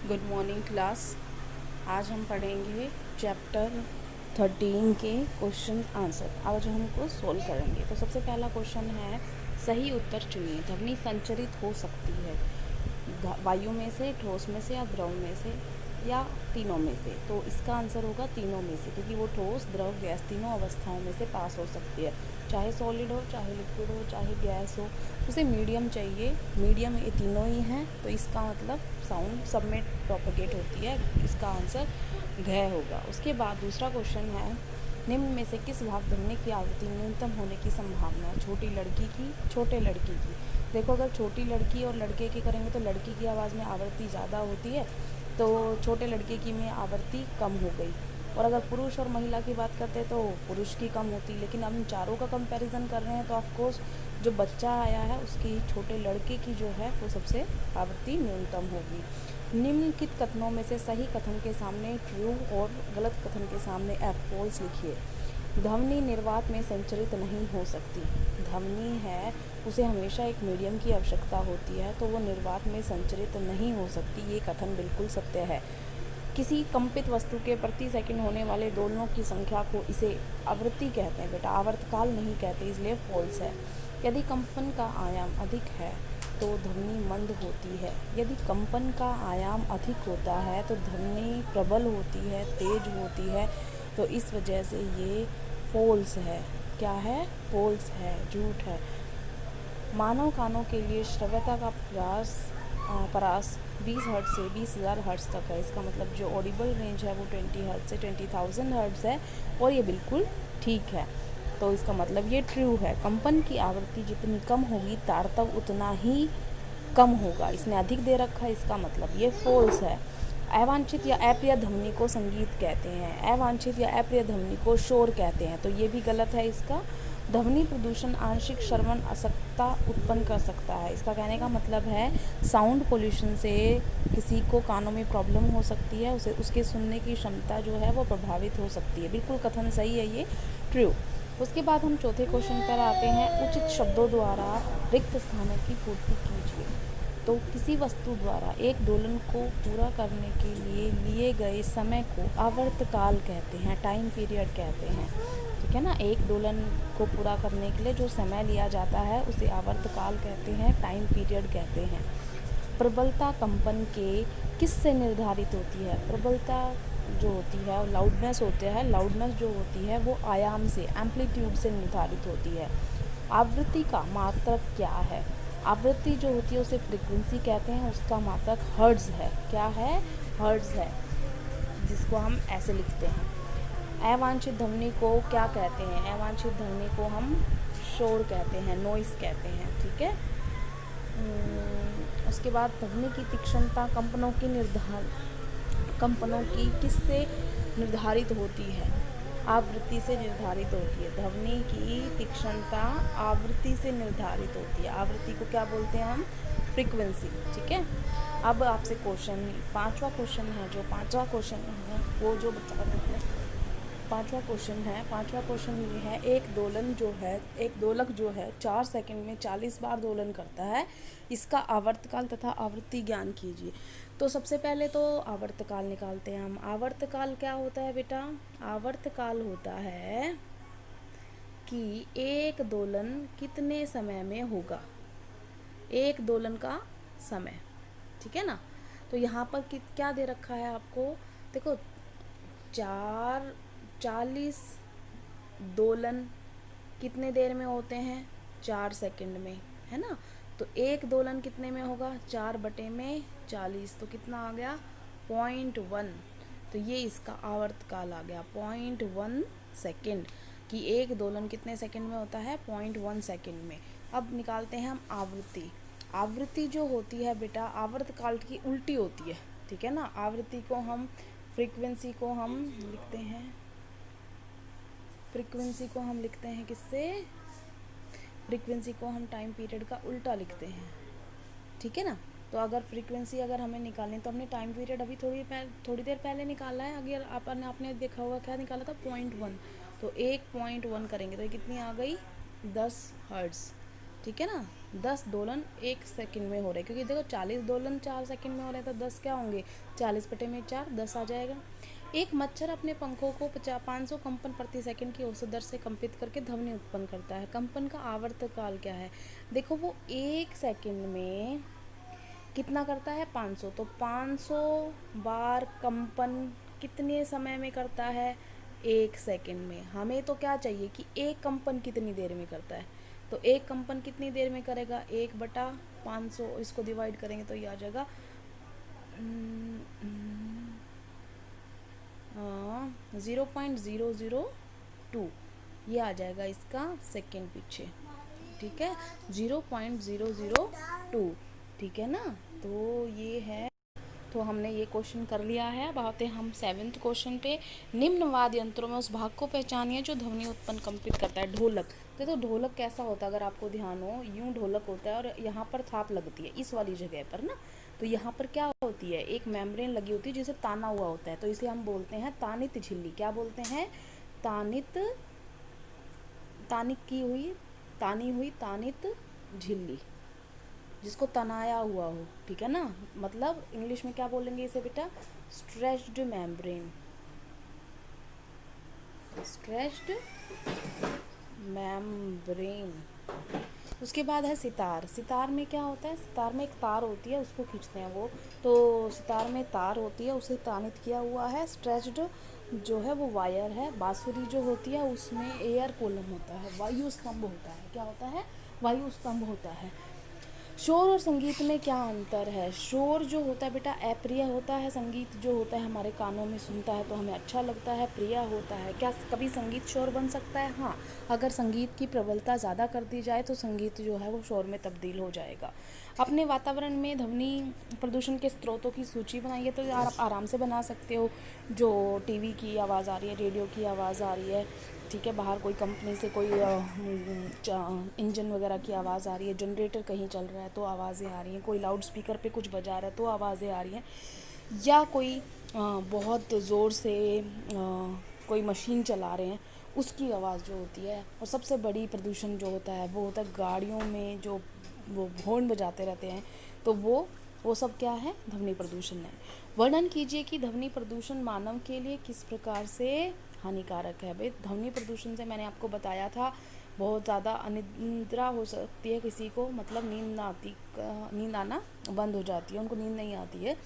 Good morning class. आज हम पढ़ेंगे चैप्टर 13 के क्वेश्चन आंसर। आज हमको सोल्व करेंगे। तो सबसे पहला क्वेश्चन है, सही उत्तर चुनिए। ध्वनि संचरित हो सकती है वायु में से, ठोस में से या द्रव में से या तीनों में से। तो इसका आंसर होगा तीनों में से, क्योंकि वो ठोस, द्रव, गैस तीनों अवस्थाओं में से पास हो सकती है। चाहे सॉलिड हो, चाहे लिक्विड हो, चाहे गैस हो, उसे मीडियम चाहिए। मीडियम ये तीनों ही हैं, तो इसका मतलब साउंड सब में प्रोपगेट होती है। इसका आंसर घ होगा। उसके बाद दूसरा क्वेश्चन है, निम्न में से किस भाग ध्वनि की आवृत्ति न्यूनतम होने की संभावना है? छोटी लड़की की, छोटे लड़के की। देखो, अगर छोटी लड़की और लड़के की करेंगे तो लड़की की आवाज़ में आवृत्ति ज़्यादा होती है, तो छोटे लड़के की में आवृत्ति कम हो गई। और अगर पुरुष और महिला की बात करते हैं तो पुरुष की कम होती। लेकिन अब हम चारों का कंपैरिजन कर रहे हैं, तो ऑफकोर्स जो बच्चा आया है उसकी, छोटे लड़के की जो है वो सबसे आवृत्ति न्यूनतम होगी। निम्नलिखित कथनों में से सही कथन के सामने ट्रू और गलत कथन के सामने एफ फॉल्स लिखिए। ध्वनि निर्वात में संचरित नहीं हो सकती। ध्वनि है, उसे हमेशा एक मीडियम की आवश्यकता होती है, तो वो निर्वात में संचरित नहीं हो सकती। ये कथन बिल्कुल सत्य है। किसी कंपित वस्तु के प्रति सेकंड होने वाले दोलनों की संख्या को इसे आवृत्ति कहते हैं बेटा, आवर्तकाल नहीं कहते, इसलिए फॉल्स है। यदि कंपन का आयाम अधिक है तो ध्वनि मंद होती है। यदि कंपन का आयाम अधिक होता है तो ध्वनि प्रबल होती है, तेज होती है। तो इस वजह से ये फॉल्स है। क्या है? फॉल्स है, झूठ है। मानव कानों के लिए श्रव्यता का परास 20 हर्ट्ज से 20,000 हर्ट्ज तक है। इसका मतलब जो ऑडिबल रेंज है वो 20 हर्ट्ज से 20,000 हर्ट्ज है, और ये बिल्कुल ठीक है। तो इसका मतलब ये ट्रू है। कंपन की आवृत्ति जितनी कम होगी तारतव उतना ही कम होगा। इसने अधिक दे रखा है, इसका मतलब ये फॉल्स है। अवांछित या अप्रिय ध्वनि को संगीत कहते हैं। अवांछित या अप्रिय ध्वनि को शोर कहते हैं, तो ये भी गलत है। इसका ध्वनि प्रदूषण आंशिक श्रवण असक्तता उत्पन्न कर सकता है। इसका कहने का मतलब है साउंड पोल्यूशन से किसी को कानों में प्रॉब्लम हो सकती है, उसे उसके सुनने की क्षमता जो है वो प्रभावित हो सकती है। बिल्कुल कथन सही है, ये ट्रू। उसके बाद हम चौथे क्वेश्चन पर आते हैं, उचित शब्दों द्वारा रिक्त स्थानों की पूर्ति कीजिए। तो किसी वस्तु द्वारा एक दोलन को पूरा करने के लिए लिए गए समय को आवर्तकाल कहते हैं, टाइम पीरियड कहते हैं। ठीक है ना? एक दोलन को पूरा करने के लिए जो समय लिया जाता है उसे आवर्तकाल कहते हैं, टाइम पीरियड कहते हैं। प्रबलता कंपन के किस से निर्धारित होती है? प्रबलता जो होती है, लाउडनेस होता है, लाउडनेस जो होती है वो आयाम से, एम्पलीट्यूड से निर्धारित होती है। आवृत्ति का मात्रक क्या है? आवृत्ति जो होती है उसे फ्रीक्वेंसी कहते हैं, उसका मात्रक हर्ट्ज है। क्या है? हर्ट्ज है, जिसको हम ऐसे लिखते हैं। अवांछित ध्वनि को क्या कहते हैं? अवांछित ध्वनि को हम शोर कहते हैं, नॉइस कहते हैं। ठीक है। उसके बाद ध्वनि की तीक्ष्णता कंपनों की किससे निर्धारित होती है? आवृत्ति से निर्धारित होती है। ध्वनि की तीक्ष्णता आवृत्ति से निर्धारित होती है। आवृत्ति को क्या बोलते हैं हम? फ्रीक्वेंसी। ठीक है। अब आपसे क्वेश्चन, पांचवा क्वेश्चन है, जो पांचवा क्वेश्चन है वो जो बता रहे हैं, पांचवा क्वेश्चन ये है, एक दोलक जो है 4 सेकंड में 40 बार दोलन करता है। इसका आवर्तकाल तथा आवृत्ति ज्ञान कीजिए। तो सबसे पहले तो आवर्तकाल निकालते हैं हम। आवर्तकाल क्या होता है बेटा? आवर्तकाल होता है कि एक दोलन कितने समय में होगा, एक दोलन का समय। ठीक है ना? तो यहाँ पर क्या दे रखा है आपको? देखो, 40 दोलन कितने देर में होते हैं? 4 सेकंड में, है ना? तो एक दोलन कितने में होगा? 4/40, तो कितना आ गया? 0.1। तो ये इसका आवर्तकाल आ गया, 0.1 सेकंड। कि एक दोलन कितने सेकंड में होता है? 0.1 सेकंड में। अब निकालते हैं हम आवृत्ति। आवृत्ति जो होती है बेटा, आवर्तकाल की उल्टी होती है। ठीक है ना? आवृत्ति को हम, फ्रीक्वेंसी को हम लिखते हैं किससे? फ्रीक्वेंसी को हम टाइम पीरियड का उल्टा लिखते हैं। ठीक है ना? तो अगर फ्रीक्वेंसी अगर हमें निकालनी, तो हमने टाइम पीरियड अभी थोड़ी देर पहले निकाला है। अगर आपने देखा होगा क्या निकाला था? 0.1। तो 1.1 करेंगे तो ये कितनी आ गई? 10 हर्ट्ज। ठीक है ना? 10 दोलन 1 सेकंड में हो रहे हैं, क्योंकि देखो 40 दोलन 4 सेकंड में हो रहे हैं, तो 10 क्या होंगे, 40 बटे में 4, 10 आ जाएगा। एक मच्छर अपने पंखों को 500 कंपन प्रति सेकंड की औसत दर से कंपित करके ध्वनि उत्पन्न करता है। कंपन का आवर्त काल क्या है, देखो वो 1 सेकंड में कितना करता है, 500, तो 500 बार कंपन कितने समय में करता है, 1 सेकंड में। हमें तो क्या चाहिए कि एक कंपन कितनी देर में करता है, तो एक कंपन कितनी देर में करेगा, 1/500, इसको डिवाइड करेंगे तो ये आ जाएगा 0.002, ये आ जाएगा इसका सेकंड पीछे, ठीक है, 0.002, ठीक है ना। तो ये है, तो हमने ये क्वेश्चन कर लिया है। अब आते हैं हम 7th क्वेश्चन पे। निम्न वाद्य यंत्रों में उस भाग को पहचानिए जो ध्वनि उत्पन्न कंपित करता है। ढोलक। तो ढोलक कैसा होता है, अगर आपको ध्यान हो, यूं ढोलक होता है और यहाँ पर थाप लगती है इस वाली जगह पर ना, तो यहाँ पर क्या होती है, एक मेम्ब्रेन लगी होती है जिसे ताना हुआ होता है, तो इसे हम बोलते हैं तानित झिल्ली। क्या बोलते हैं, तानित, तानित की हुई, तानी हुई तानित झिल्ली, जिसको तनाया हुआ हो, ठीक है ना। मतलब इंग्लिश में क्या बोलेंगे इसे बेटा, स्ट्रेच्ड मेम्ब्रेन, स्ट्रेच्ड मेम्ब्रेन। उसके बाद है सितार। सितार में क्या होता है, सितार में एक तार होती है, उसको खींचते हैं वो, तो सितार में तार होती है, उसे तानित किया हुआ है। स्ट्रेच्ड जो है वो वायर है। बांसुरी जो होती है उसमें एयर कोलम होता है, वायु स्तंभ होता है। क्या होता है, वायु स्तंभ होता है। शोर और संगीत में क्या अंतर है, शोर जो होता है बेटा अप्रिय होता है, संगीत जो होता है हमारे कानों में सुनता है तो हमें अच्छा लगता है, प्रिय होता है। क्या कभी संगीत शोर बन सकता है, हाँ, अगर संगीत की प्रबलता ज़्यादा कर दी जाए तो संगीत जो है वो शोर में तब्दील हो जाएगा। अपने वातावरण में ध्वनि प्रदूषण के स्रोतों की सूची बनाइए, तो आप आराम से बना सकते हो। जो टीवी की आवाज़ आ रही है, रेडियो की आवाज़ आ रही है, ठीक है, बाहर कोई कंपनी से कोई इंजन वगैरह की आवाज़ आ रही है, जनरेटर कहीं चल रहा है तो आवाज़ें आ रही हैं, कोई लाउड स्पीकर पे कुछ बजा रहा है तो आवाज़ें आ रही हैं, या कोई बहुत ज़ोर से कोई मशीन चला रहे हैं उसकी आवाज़ जो होती है। और सबसे बड़ी प्रदूषण जो होता है वो होता है गाड़ियों में जो वो हॉर्न बजाते रहते हैं, तो वो सब क्या है, ध्वनि प्रदूषण है। वर्णन कीजिए कि ध्वनि प्रदूषण मानव के लिए किस प्रकार से हानिकारक है। भाई ध्वनि प्रदूषण से मैंने आपको बताया था, बहुत ज़्यादा अनिद्रा हो सकती है किसी को, मतलब नींद आना बंद हो जाती है, उनको नींद नहीं आती है,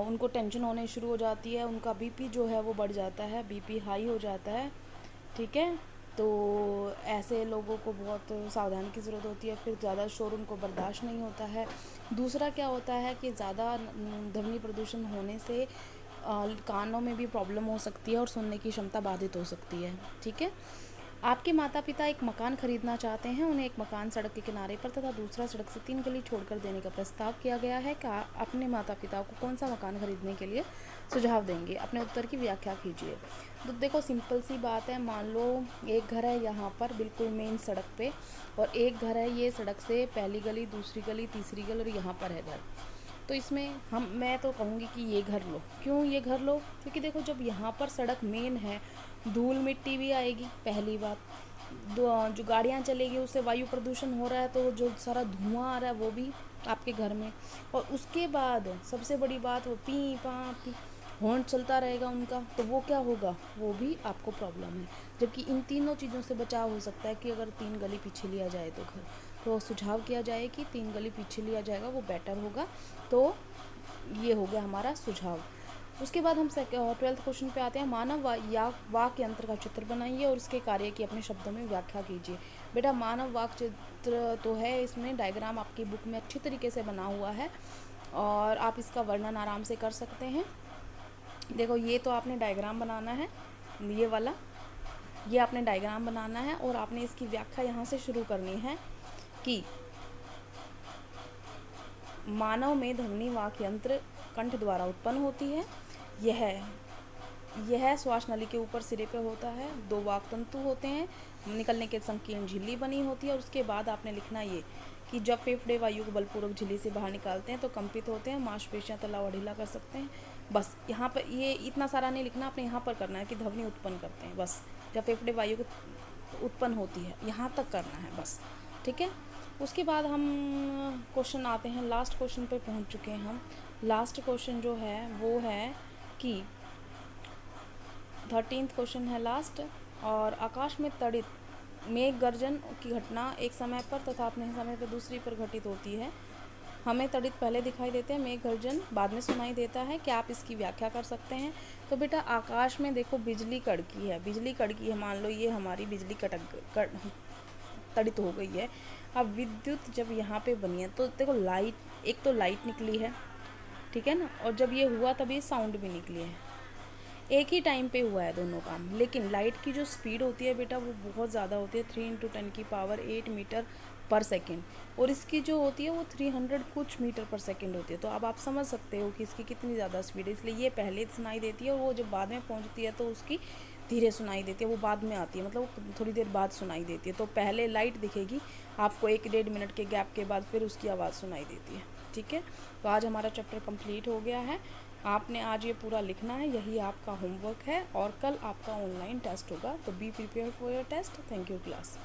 उनको टेंशन होने शुरू हो जाती है, उनका बीपी जो है वो बढ़ जाता है, बीपी हाई हो जाता है, ठीक है। तो ऐसे लोगों को बहुत सावधानी की ज़रूरत होती है। फिर ज़्यादा शोर उनको बर्दाश्त नहीं होता है। दूसरा क्या होता है कि ज़्यादा ध्वनि प्रदूषण होने से कानों में भी प्रॉब्लम हो सकती है और सुनने की क्षमता बाधित हो सकती है, ठीक है। आपके माता पिता एक मकान खरीदना चाहते हैं, उन्हें एक मकान सड़क के किनारे पर तथा दूसरा सड़क से 3 गली छोड़कर देने का प्रस्ताव किया गया है। क्या अपने माता पिता को कौन सा मकान खरीदने के लिए सुझाव देंगे, अपने उत्तर की व्याख्या कीजिए। तो देखो सिंपल सी बात है, मान लो एक घर है यहाँ पर बिल्कुल मेन सड़क पे, और एक घर है ये सड़क से पहली गली, दूसरी गली, तीसरी गली, और यहाँ पर है घर। तो इसमें मैं तो कहूँगी कि ये घर लो। क्यों ये घर लो, क्योंकि देखो जब यहाँ पर सड़क मेन है, धूल मिट्टी भी आएगी, पहली बात, जो गाड़ियाँ चलेगी उससे वायु प्रदूषण हो रहा है, तो जो सारा धुआं आ रहा है वो भी आपके घर में। और उसके बाद सबसे बड़ी बात, वो पी पा पी हॉर्न चलता रहेगा उनका, तो वो क्या होगा, वो भी आपको प्रॉब्लम है। जबकि इन तीनों चीज़ों से बचाव हो सकता है कि अगर 3 गली पीछे लिया जाए तो घर, तो सुझाव किया जाए कि 3 गली पीछे लिया जाएगा, वो बेटर होगा। तो ये हो गया हमारा सुझाव। उसके बाद हम 12th क्वेश्चन पे आते हैं। मानव वाक्य यंत्र का चित्र बनाइए और उसके कार्य की अपने शब्दों में व्याख्या कीजिए। बेटा मानव वाक्य चित्र तो है, इसमें डायग्राम आपकी बुक में अच्छी तरीके से बना हुआ है और आप इसका वर्णन आराम से कर सकते हैं। देखो ये तो आपने डायग्राम बनाना है, ये वाला, ये आपने डायग्राम बनाना है और आपने इसकी व्याख्या यहाँ से शुरू करनी है कि मानव में ध्वनि वाक्य यंत्र कंठ द्वारा उत्पन्न होती है। यह श्वास नली के ऊपर सिरे पे होता है, 2 वाक तंतु होते हैं, निकलने के संकीर्ण झिल्ली बनी होती है। और उसके बाद आपने लिखना ये कि जब फेफड़े वायु को बलपूर्वक झिल्ली से बाहर निकालते हैं तो कंपित होते हैं, मांसपेशियां तला और ढीला कर सकते हैं। बस यहाँ पर ये इतना सारा नहीं लिखना, आपने यहाँ पर करना है कि ध्वनि उत्पन्न करते हैं, बस जब फेफड़े वायु को उत्पन्न होती है यहाँ तक करना है बस, ठीक है। उसके बाद हम क्वेश्चन आते हैं, लास्ट क्वेश्चन पे पहुंच चुके हैं हम। लास्ट क्वेश्चन जो है वो है कि 13th क्वेश्चन है लास्ट। और आकाश में तड़ित मेघ गर्जन की घटना एक समय पर तथा अपने समय पर दूसरी पर घटित होती है। हमें तड़ित पहले दिखाई देते हैं, मेघ गर्जन बाद में सुनाई देता है। क्या आप इसकी व्याख्या कर सकते हैं? तो बेटा आकाश में देखो बिजली कड़की है, बिजली कड़की है, मान लो ये हमारी बिजली तड़ित हो गई है। अब विद्युत जब यहाँ पे बनी है तो देखो लाइट, एक तो लाइट निकली है, ठीक है ना, और जब ये हुआ तब ये साउंड भी निकली है। एक ही टाइम पे हुआ है दोनों काम, लेकिन लाइट की जो स्पीड होती है बेटा वो बहुत ज़्यादा होती है, 3 × 10⁸ मीटर पर सेकेंड, और इसकी जो होती है वो 300 कुछ मीटर पर सेकेंड होती है। तो अब आप समझ सकते हो कि इसकी कितनी ज़्यादा स्पीड है, इसलिए ये पहले सुनाई देती है और वो जब बाद में पहुंचती है तो उसकी धीरे सुनाई देती है, वो बाद में आती है, मतलब वो थोड़ी देर बाद सुनाई देती है। तो पहले लाइट दिखेगी आपको 1 डेढ़ मिनट के गैप के बाद, फिर उसकी आवाज़ सुनाई देती है, ठीक है। तो आज हमारा चैप्टर कंप्लीट हो गया है। आपने आज ये पूरा लिखना है, यही आपका होमवर्क है, और कल आपका ऑनलाइन टेस्ट होगा। तो be prepare for your test. Thank you class.